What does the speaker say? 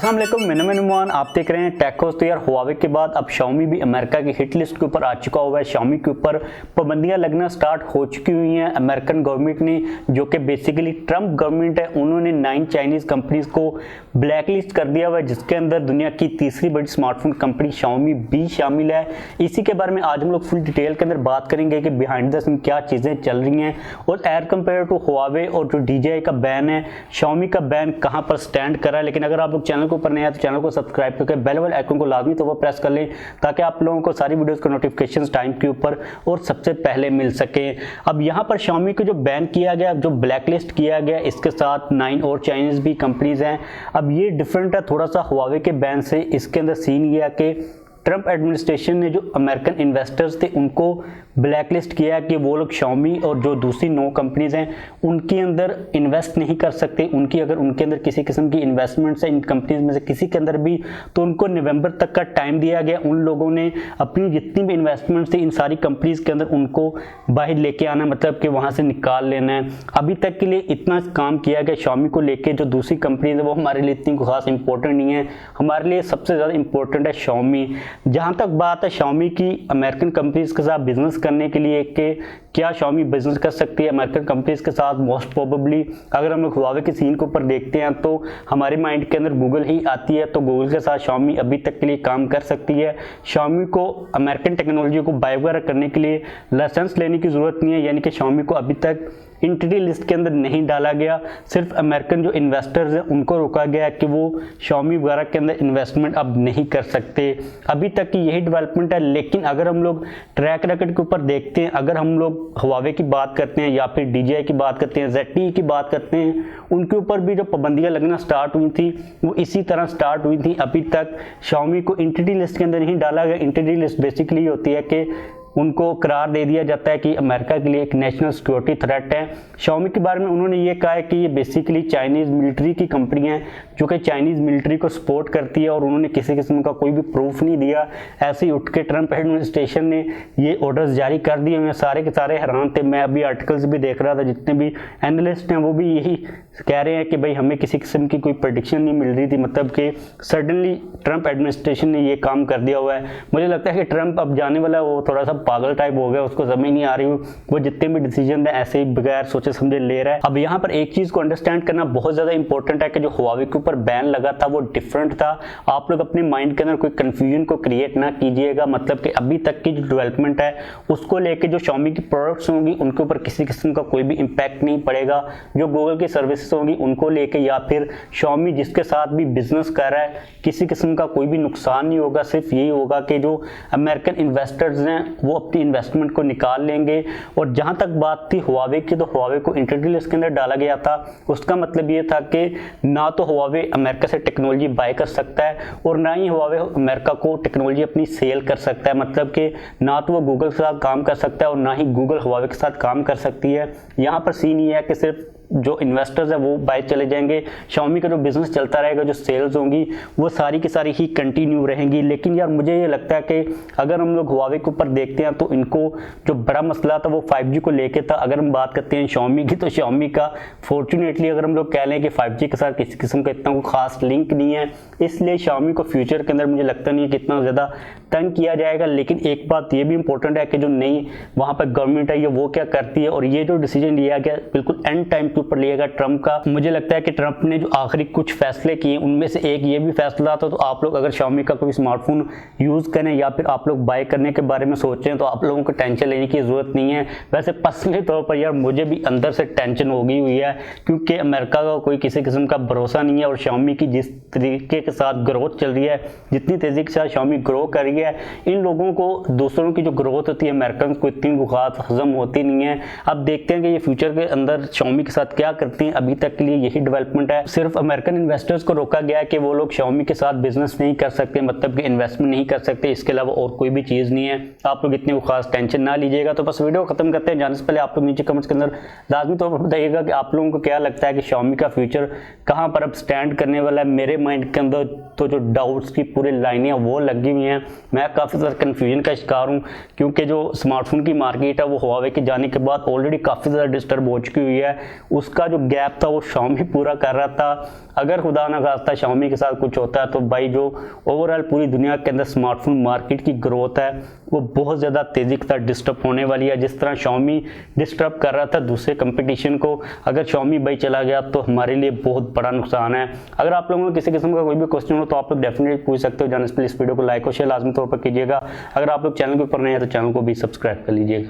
अस्सलाम वालेकुम, मैं नुमान, आप देख रहे हैं टेकोस। तो यार हुआवे के बाद अब Xiaomi भी अमेरिका की हिट लिस्ट के ऊपर आ चुका हुआ है। Xiaomi के ऊपर पाबंदियां लगना स्टार्ट हो चुकी हुई हैं। अमेरिकन गवर्नमेंट ने, जो कि बेसिकली ट्रंप गवर्नमेंट है, उन्होंने 9 चाइनीज कंपनीज को ब्लैक लिस्ट कर दिया हुआ है, जिसके अंदर दुनिया की तीसरी बड़ी स्मार्टफोन कंपनी Xiaomi भी शामिल है। इसी के बारे में आज हम लोग फुल डिटेल के अंदर बात करेंगे कि बिहाइंड द सीन क्या चीज़ें चल रही हैं और एज कम्पेयर टू हुआवे और जो DJI का बैन है, Xiaomi का बैन कहाँ पर स्टैंड कर रहा है। लेकिन अगर आप लोग चैनल के ऊपर नए हैं तो चैनल को सब्सक्राइब करके बेल वाले आइकन को लाजमी तो वो प्रेस कर लें, ताकि आप लोगों को सारी वीडियोस का नोटिफिकेशन टाइम के ऊपर और सबसे पहले मिल सके। अब यहाँ पर Xiaomi को जो बैन किया गया, जो ब्लैक लिस्ट किया गया, इसके साथ 9 और चाइनीज भी कंपनीज हैं। अब ये डिफरेंट है थोड़ा सा हुआवे के बैन से। इसके अंदर सीन ये है कि ट्रंप एडमिनिस्ट्रेशन ने जो अमेरिकन इन्वेस्टर्स थे उनको ब्लैक लिस्ट किया है कि वो लोग Xiaomi और जो दूसरी 9 कंपनीज हैं उनके अंदर इन्वेस्ट नहीं कर सकते। उनकी अगर उनके अंदर किसी किस्म की इन्वेस्टमेंट्स है इन कंपनीज में से किसी के अंदर भी, तो उनको नवंबर तक का टाइम दिया गया। उन लोगों ने अपनी जितनी भी इन्वेस्टमेंट्स थी इन सारी कंपनीज के अंदर उनको बाहर लेके आना, मतलब कि वहाँ से निकाल लेना है। अभी तक के लिए इतना काम किया गया Xiaomi को लेके। जो दूसरी कंपनीज है वो हमारे लिए इतनी खास इंपॉर्टेंट नहीं है, हमारे लिए सबसे ज़्यादा इंपॉर्टेंट है Xiaomi। जहाँ तक बात है Xiaomi की अमेरिकन कंपनीज के साथ बिजनेस करने के लिए कि क्या Xiaomi बिजनेस कर सकती है अमेरिकन कंपनीज के साथ, मोस्ट प्रोबेबली अगर हम लोग हुआवे के सीन के ऊपर देखते हैं तो हमारे माइंड के अंदर गूगल ही आती है। तो गूगल के साथ Xiaomi अभी तक के लिए काम कर सकती है। Xiaomi को अमेरिकन टेक्नोलॉजी को बाय वगैरह करने के लिए लाइसेंस लेने की ज़रूरत नहीं है, यानी कि Xiaomi को अभी तक एंटिटी लिस्ट के अंदर नहीं डाला गया। सिर्फ अमेरिकन जो इन्वेस्टर्स हैं उनको रोका गया है कि वो Xiaomi वगैरह के अंदर इन्वेस्टमेंट अब नहीं कर सकते। अभी तक की यही डेवलपमेंट है। लेकिन अगर हम लोग ट्रैक रिकॉर्ड के ऊपर देखते हैं, अगर हम लोग हुआवे की बात करते हैं या फिर DJI की बात करते हैं, ZTE की बात करते हैं, उनके ऊपर भी जो पाबंदियां लगना स्टार्ट हुई थी वो इसी तरह स्टार्ट हुई थी। अभी तक Xiaomi को एंटिटी लिस्ट के अंदर नहीं डाला गया। एंटिटी लिस्ट बेसिकली होती है कि उनको करार दे दिया जाता है कि अमेरिका के लिए एक नेशनल सिक्योरिटी थ्रेट है। Xiaomi के बारे में उन्होंने ये कहा है कि ये बेसिकली चाइनीज़ मिलिट्री की कंपनी है जो कि चाइनीज़ मिलिट्री को सपोर्ट करती है, और उन्होंने किसी किस्म का कोई भी प्रूफ नहीं दिया। ऐसे ही उठ के ट्रंप एडमिनिस्ट्रेशन ने ये ऑर्डर्स जारी कर दिए हैं। सारे के सारे हैरान थे। मैं अभी आर्टिकल्स भी देख रहा था, जितने भी एनालिस्ट हैं वो भी यही कह रहे हैं कि भाई हमें किसी किस्म की कोई प्रेडिक्शन नहीं मिल रही थी, मतलब कि सडनली ट्रंप एडमिनिस्ट्रेशन ने ये काम कर दिया हुआ है। मुझे लगता है कि ट्रंप अब जाने वाला है, वो थोड़ा सा पागल टाइप हो गया, उसको समझ नहीं आ रही, वो जितने भी डिसीजन है ऐसे ही बगैर सोचे समझे ले रहा है। अब यहाँ पर एक चीज को अंडरस्टैंड करना बहुत ज्यादा इंपॉर्टेंट है कि जो हुआवे के ऊपर बैन लगा था वो डिफरेंट था। आप लोग अपने माइंड के अंदर कोई कंफ्यूजन को क्रिएट ना कीजिएगा, मतलब कि अभी तक की जो डेवलपमेंट है उसको लेके जो Xiaomi की प्रोडक्ट्स होंगी उनके ऊपर किसी किस्म का कोई भी इंपैक्ट नहीं पड़ेगा। जो गूगल की सर्विसेज होंगी उनको लेके या फिर Xiaomi जिसके साथ भी बिजनेस कर रहा है, किसी किस्म का कोई भी नुकसान नहीं होगा। सिर्फ यही होगा कि जो अमेरिकन इन्वेस्टर्स हैं वो अपनी इन्वेस्टमेंट को निकाल लेंगे। और जहां तक बात थी हुआवे की, तो हुआवे को एंटिटी लिस्ट के अंदर डाला गया था। उसका मतलब ये था कि ना तो हुआवे अमेरिका से टेक्नोलॉजी बाय कर सकता है और ना ही हुआवे अमेरिका को टेक्नोलॉजी अपनी सेल कर सकता है, मतलब कि ना तो वो गूगल के साथ काम कर सकता है और ना ही गूगल हुआवे के साथ काम कर सकती है। यहाँ पर सीन ये है कि सिर्फ जो इन्वेस्टर्स है वो बाय चले जाएंगे। Xiaomi का जो बिजनेस चलता रहेगा, जो सेल्स होंगी वो सारी की सारी ही कंटिन्यू रहेंगी। लेकिन यार मुझे ये लगता है कि अगर हम लोग हुआवे के ऊपर देखते हैं तो इनको जो बड़ा मसला था वो 5G को लेके था। अगर हम बात करते हैं Xiaomi की, तो Xiaomi का फॉर्चुनेटली अगर हम लोग कह लें कि 5G के साथ किसी किस्म का इतना कोई खास लिंक नहीं है, इसलिए Xiaomi को फ्यूचर के अंदर मुझे लगता नहीं है कि इतना ज़्यादा तंग किया जाएगा। लेकिन एक बात ये भी इंपॉर्टेंट है कि जो नई वहाँ पर गवर्नमेंट है ये वो क्या करती है, और ये जो डिसीजन लिया गया बिल्कुल एंड टाइम के ऊपर लिया गया ट्रंप का। मुझे लगता है कि ट्रंप ने जो आखिरी कुछ फैसले किए उनमें से एक ये भी फैसला था। तो आप लोग अगर Xiaomi का कोई स्मार्टफोन यूज़ करें या फिर आप लोग बाय करने के बारे में सोचें तो आप लोगों को टेंशन लेने की ज़रूरत नहीं है। वैसे पर्सनली तौर पर यार मुझे भी अंदर से टेंशन हो गई हुई है, क्योंकि अमेरिका का कोई किसी किस्म का भरोसा नहीं है। और Xiaomi की जिस तरीके के साथ ग्रोथ चल रही है, जितनी तेज़ी के साथ Xiaomi ग्रो कर रही है, इन लोगों को दूसरों की जो ग्रोथ होती है अमेरिकन को इतनी खास हजम होती नहीं है। अब देखते हैं कि ये फ्यूचर के अंदर Xiaomi के साथ क्या करती हैं। अभी तक के लिए यही डेवलपमेंट है। सिर्फ अमेरिकन इन्वेस्टर्स को रोका गया है कि वो लोग Xiaomi के साथ बिजनेस नहीं कर सकते, मतलब कि इन्वेस्टमेंट नहीं कर सकते। इसके अलावा और कोई भी चीज़ नहीं है। आप लोग इतनी खास टेंशन ना लीजिएगा। तो बस वीडियो खत्म करते हैं। जाने से पहले आप लोग नीचे कमेंट्स के अंदर लाजमी तौर पर बताइएगा कि आप लोगों को क्या लगता है कि Xiaomi का फ्यूचर कहाँ पर अब स्टैंड करने वाला है। मेरे माइंड के अंदर तो जो डाउट्स की पूरी लाइनें वो लगी हुई हैं। मैं काफ़ी ज़्यादा कन्फ्यूजन का शिकार हूँ, क्योंकि जो स्मार्टफोन की मार्केट है वो हुआवे के जाने के बाद ऑलरेडी काफ़ी ज़्यादा डिस्टर्ब हो चुकी हुई है। उसका जो गैप था वो Xiaomi पूरा कर रहा था। अगर खुदा ना खास्ता Xiaomi के साथ कुछ होता है तो भाई जो ओवरऑल पूरी दुनिया के अंदर स्मार्टफोन मार्केट की ग्रोथ है वो बहुत ज़्यादा तेज़ी के साथ डिस्टर्ब होने वाली है। जिस तरह Xiaomi डिस्टर्ब कर रहा था दूसरे कंपटीशन को, अगर Xiaomi भाई चला गया तो हमारे लिए बहुत बड़ा नुकसान है। अगर आप लोगों को किसी किस्म का कोई भी क्वेश्चन हो तो आप लोग डेफिनेटली पूछ सकते हो। जानने से पहले इस वीडियो को लाइक और शेयर लाजमी तौर पर कीजिएगा। अगर आप लोग चैनल के ऊपर नए हैं तो चैनल को भी सब्सक्राइब कर लीजिएगा।